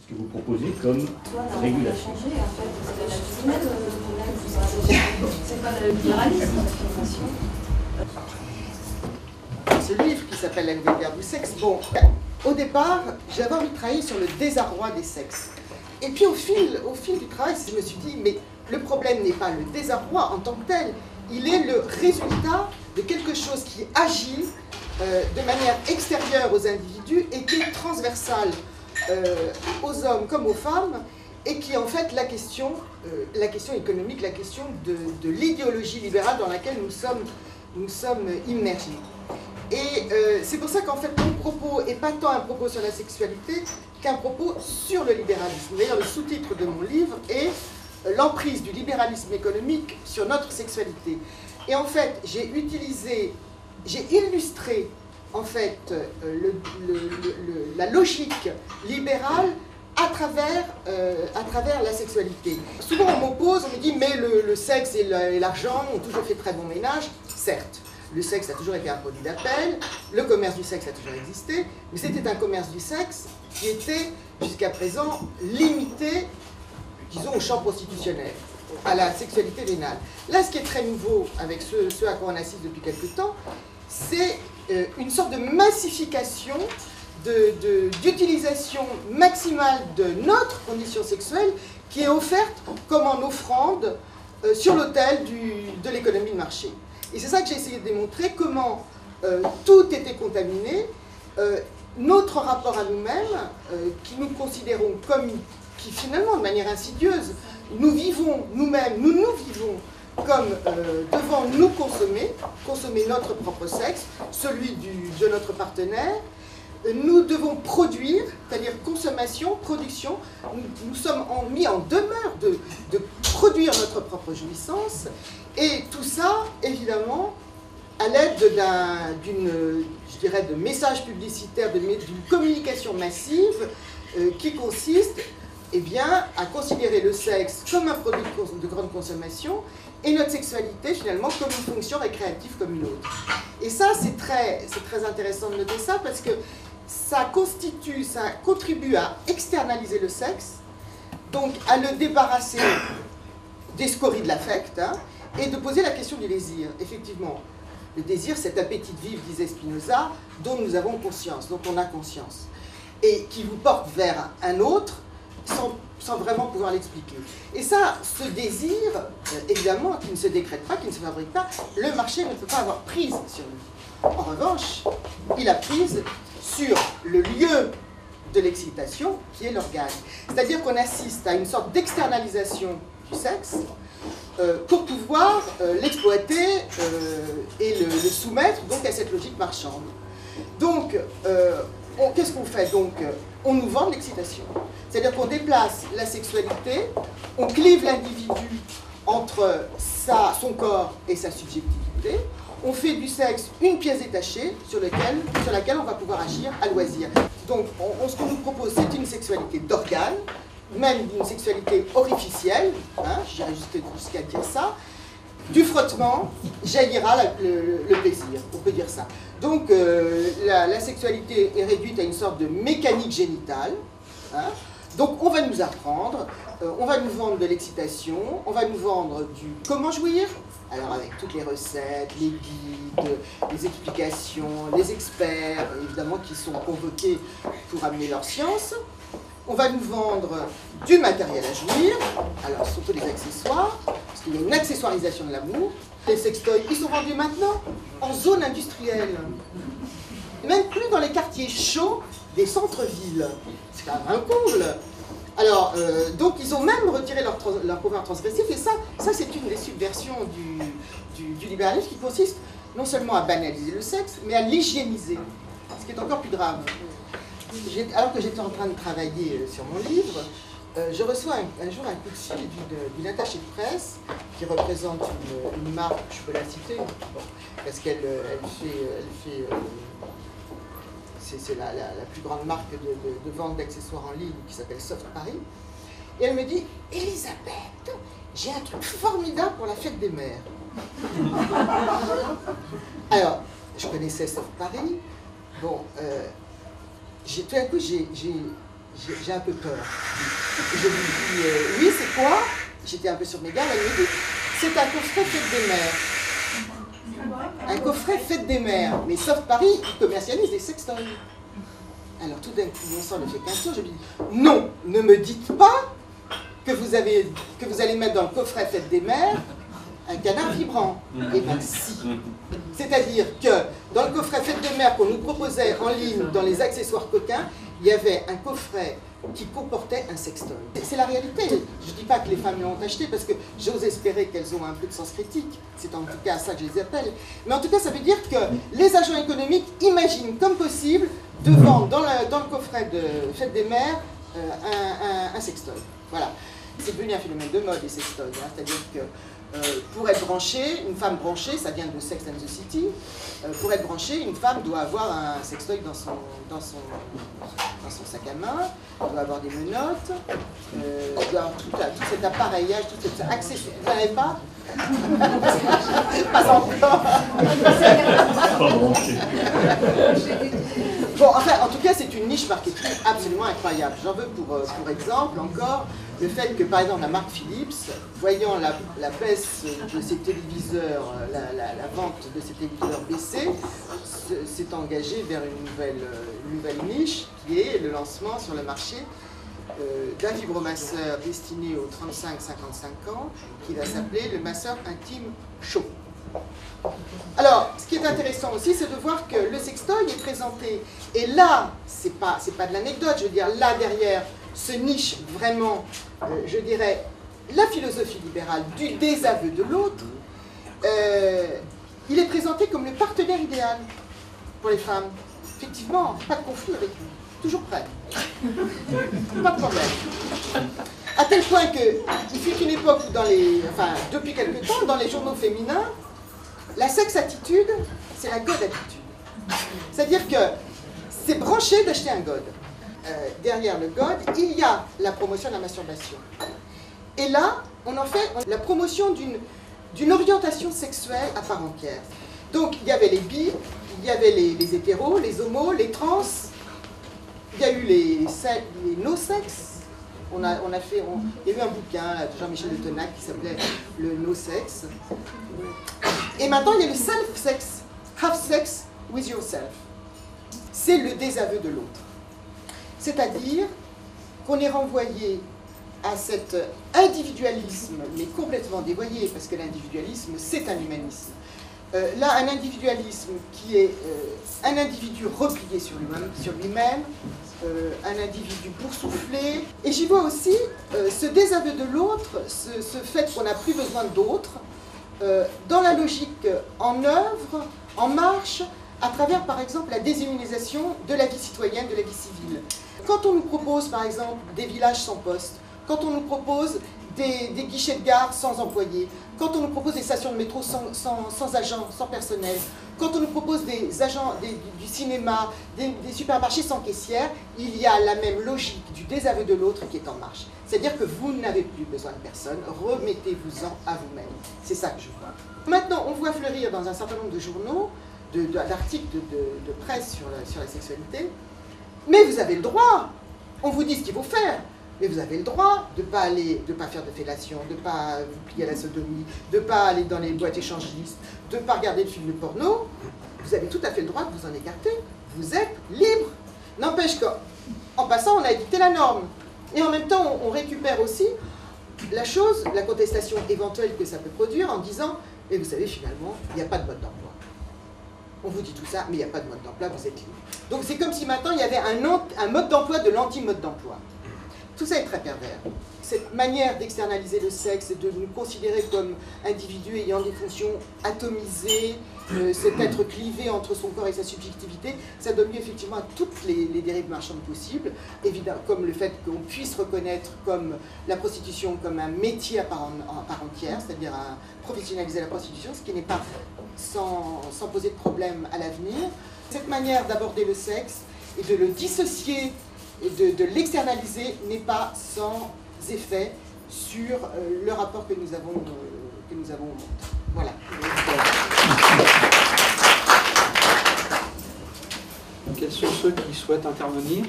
ce que vous proposez comme régulation. C'est pas le libéralisme, cette formation. Ce livre qui s'appelle La nouvelle guerre du sexe, bon, au départ, j'avais envie de travailler sur le désarroi des sexes. Et puis au fil du travail, je me suis dit, mais le problème n'est pas le désarroi en tant que tel, il est le résultat de quelque chose qui agit de manière extérieure aux individus et qui est transversale aux hommes comme aux femmes, et qui est en fait la question économique, la question de l'idéologie libérale dans laquelle nous sommes immergés. Et c'est pour ça qu'en fait mon propos n'est pas tant un propos sur la sexualité qu'un propos sur le libéralisme. D'ailleurs, le sous-titre de mon livre est l'emprise du libéralisme économique sur notre sexualité. Et en fait, j'ai illustré en fait la logique libérale à travers la sexualité. Souvent on m'oppose, on me dit mais le sexe et l'argent ont toujours fait très bon ménage. Certes, le sexe a toujours été un produit d'appel, le commerce du sexe a toujours existé, mais c'était un commerce du sexe qui était jusqu'à présent limité, disons, au champ prostitutionnel, à la sexualité vénale. Là, ce qui est très nouveau avec ce à quoi on assiste depuis quelque temps, c'est une sorte de massification, d'utilisation maximale de notre condition sexuelle qui est offerte comme en offrande sur l'autel de l'économie de marché. Et c'est ça que j'ai essayé de démontrer, comment tout était contaminé, notre rapport à nous-mêmes, qui nous considérons comme, qui finalement de manière insidieuse, nous vivons nous-mêmes, nous vivons comme devant nous consommer notre propre sexe, celui de notre partenaire. Nous devons produire, c'est-à-dire consommation, production, nous sommes mis en demeure de produire notre propre jouissance, et tout ça, évidemment, à l'aide je dirais, de messages publicitaires, d'une communication massive qui consiste eh bien, à considérer le sexe comme un produit de grande consommation et notre sexualité finalement comme une fonction récréative comme une autre. Et ça, c'est très intéressant de noter ça parce que ça contribue à externaliser le sexe, donc à le débarrasser des scories de l'affect, hein, et de poser la question du désir. Effectivement, le désir, cet appétit de vivre, disait Spinoza, dont nous avons conscience, dont on a conscience, et qui vous porte vers un autre sans vraiment pouvoir l'expliquer. Et ça, ce désir, évidemment, qui ne se décrète pas, qui ne se fabrique pas, le marché ne peut pas avoir prise sur lui. En revanche, il a prise sur le lieu de l'excitation, qui est l'organe. C'est-à-dire qu'on assiste à une sorte d'externalisation du sexe pour pouvoir l'exploiter et le soumettre donc à cette logique marchande. Donc, qu'est-ce qu'on fait? Donc, on nous vend de l'excitation. C'est-à-dire qu'on déplace la sexualité, on clive l'individu entre son corps et sa subjectivité, on fait du sexe une pièce détachée sur laquelle on va pouvoir agir à loisir. Donc, ce qu'on nous propose, c'est une sexualité d'organes, même d'une sexualité orificielle, hein, j'irai jusqu'à dire ça. Du frottement jaillira le plaisir, on peut dire ça. Donc, la sexualité est réduite à une sorte de mécanique génitale. Hein. Donc, on va nous apprendre, on va nous vendre de l'excitation, on va nous vendre du comment jouir. Alors, avec toutes les recettes, les guides, les explications, les experts, évidemment, qui sont convoqués pour amener leur science. On va nous vendre du matériel à jouir, alors surtout les accessoires, parce qu'il y a une accessoirisation de l'amour. Les sextoys, ils sont vendus maintenant en zone industrielle. Même plus dans les quartiers chauds des centres-villes. C'est quand même un comble. Alors, donc ils ont même retiré leur pouvoir transgressif, et ça c'est une des subversions du libéralisme qui consiste non seulement à banaliser le sexe, mais à l'hygiéniser, ce qui est encore plus grave. Alors que j'étais en train de travailler sur mon livre, je reçois un jour un coup de fil d'une attachée de presse qui représente une marque, je peux la citer, bon, parce qu'elle fait c'est la plus grande marque de vente d'accessoires en ligne qui s'appelle Soft Paris. Et elle me dit, Elisabeth, j'ai un truc formidable pour la fête des mères. Alors, je connaissais Soft Paris. Bon, tout d'un coup, j'ai un peu peur. Je lui dis, oui, c'est quoi? J'étais un peu sur mes gardes, elle me dit, c'est un coffret Fête des Mères. Un coffret Fête des Mères. Mais sauf Paris, ils commercialisent des sextoys. Alors tout d'un coup, mon sang ne fait qu'un tour, je lui dis, non, ne me dites pas que vous allez mettre dans le coffret Fête des Mères un canard vibrant. Eh bien si. C'est-à-dire que dans le coffret Fête des Mères qu'on nous proposait en ligne dans les accessoires coquins, il y avait un coffret qui comportait un sextoy. C'est la réalité. Je ne dis pas que les femmes l'ont acheté parce que j'ose espérer qu'elles ont un peu de sens critique. C'est en tout cas à ça que je les appelle. Mais en tout cas, ça veut dire que les agents économiques imaginent comme possible de vendre dans le coffret de Fête des Mères un sextoy. Voilà. C'est devenu un phénomène de mode, les sextoys. Hein. C'est-à-dire que pour être branchée, une femme branchée, ça vient de Sex and the City, pour être branchée, une femme doit avoir un sextoy dans son sac à main, elle doit avoir des menottes, elle doit avoir tout cet appareillage, tout cet accessoire. Vous n'en avez pas? Pas encore. Pas branché. Bon, enfin, en tout cas, c'est une niche marketing absolument incroyable. J'en veux pour exemple encore le fait que, par exemple, la marque Philips, voyant la baisse de ses téléviseurs, la vente de ses téléviseurs baisser, s'est engagée vers une nouvelle niche qui est le lancement sur le marché d'un vibromasseur destiné aux 35-55 ans qui va s'appeler le masseur intime chaud. Alors, ce qui est intéressant aussi, c'est de voir que le sextoy est présenté, et là, c'est pas de l'anecdote, je veux dire, là derrière se niche vraiment, je dirais, la philosophie libérale du désaveu de l'autre. Il est présenté comme le partenaire idéal pour les femmes. Effectivement, pas de conflit avec lui, toujours prêt. Pas de problème. À tel point qu'il fut une époque où depuis quelque temps, dans les journaux féminins, la sex-attitude, c'est la god-attitude. C'est-à-dire que c'est branché d'acheter un god. Derrière le god, il y a la promotion de la masturbation. Et là, on en fait la promotion d'une orientation sexuelle à part entière. Donc, il y avait les bi, il y avait les hétéros, les homos, les trans, il y a eu les no-sex. Il y a eu un bouquin là, de Jean-Michel de Tenac qui s'appelait le no-sex. Et maintenant, il y a le self-sex, have sex with yourself. C'est le désaveu de l'autre. C'est-à-dire qu'on est renvoyé à cet individualisme, mais complètement dévoyé, parce que l'individualisme, c'est un humanisme. Là, un individualisme qui est un individu replié sur lui-même, un individu boursouflé. Et j'y vois aussi ce désaveu de l'autre, ce fait qu'on n'a plus besoin d'autres, dans la logique en œuvre, en marche, à travers, par exemple, la déshumanisation de la vie citoyenne, de la vie civile. Quand on nous propose, par exemple, des villages sans poste, quand on nous propose des guichets de gare sans employés, quand on nous propose des stations de métro sans agents, sans personnel, quand on nous propose des agents du cinéma, des supermarchés sans caissière, il y a la même logique du désaveu de l'autre qui est en marche. C'est-à-dire que vous n'avez plus besoin de personne, remettez-vous-en à vous-même. C'est ça que je vois. Maintenant, on voit fleurir dans un certain nombre de journaux, d'articles de presse sur la sexualité, mais vous avez le droit, on vous dit ce qu'il faut faire, mais vous avez le droit de ne pas faire de fellation, de ne pas vous plier à la sodomie, de ne pas aller dans les boîtes échangistes, de ne pas regarder de films de porno. Vous avez tout à fait le droit de vous en écarter. Vous êtes libre. N'empêche qu'en passant, on a édicté la norme. Et en même temps, on récupère aussi la contestation éventuelle que ça peut produire en disant, mais vous savez, finalement, il n'y a pas de mode d'emploi. On vous dit tout ça, mais il n'y a pas de mode d'emploi, vous êtes libre. Donc c'est comme si maintenant il y avait un mode d'emploi de l'anti-mode d'emploi. Tout ça est très pervers. Cette manière d'externaliser le sexe et de nous considérer comme individus ayant des fonctions atomisées, cet être clivé entre son corps et sa subjectivité, ça donne lieu effectivement à toutes les dérives marchandes possibles, évidemment, comme le fait qu'on puisse reconnaître comme la prostitution comme un métier à part entière, c'est-à-dire à professionnaliser la prostitution, ce qui n'est pas sans poser de problème à l'avenir. Cette manière d'aborder le sexe et de le dissocier et de l'externaliser n'est pas sans effet sur le rapport que nous avons au monde. Voilà. Quels sont ceux qui souhaitent intervenir ?